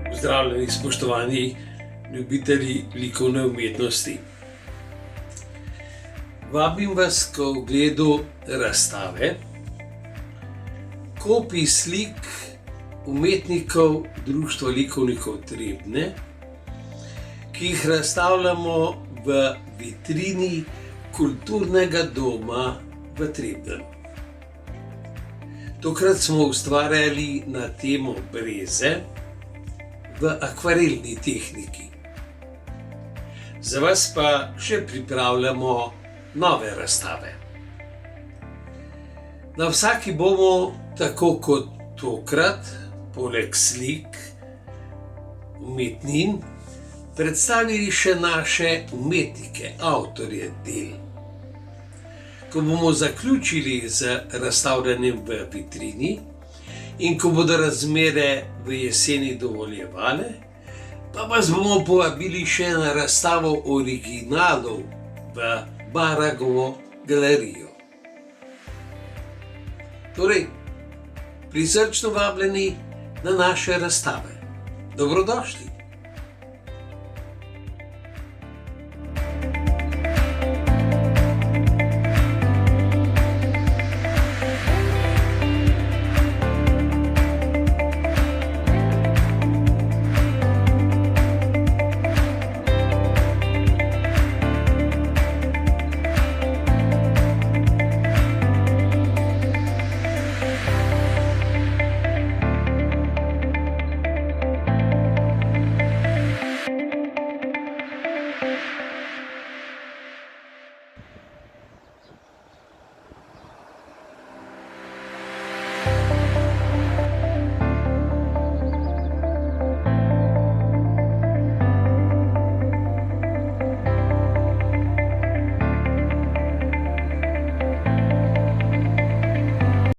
Pozdravljeni, spoštovani ljubitelji likovne umetnosti. Vabim vas k ogledu razstave kopij slik umetnikov Društva likovnikov Trebnje, ki jih razstavljamo v vitrini Kulturnega doma v Trebnjem. Tokrat smo ustvarjali na temo breze v akvarelni tehniki. Za vas pa še pripravljamo nove razstave. Na vsaki bomo, tako kot tokrat, poleg slik, umetnin, predstavili še naše umetnike, avtorje del. Ko bomo zaključili z razstavljanjem v vitrini in ko bodo razmere v jeseni dovoljevale, pa vas bomo povabili še na razstavo originalov v Baragovo galerijo. Torej, prisrčno vabljeni na naše razstave. Dobrodošli!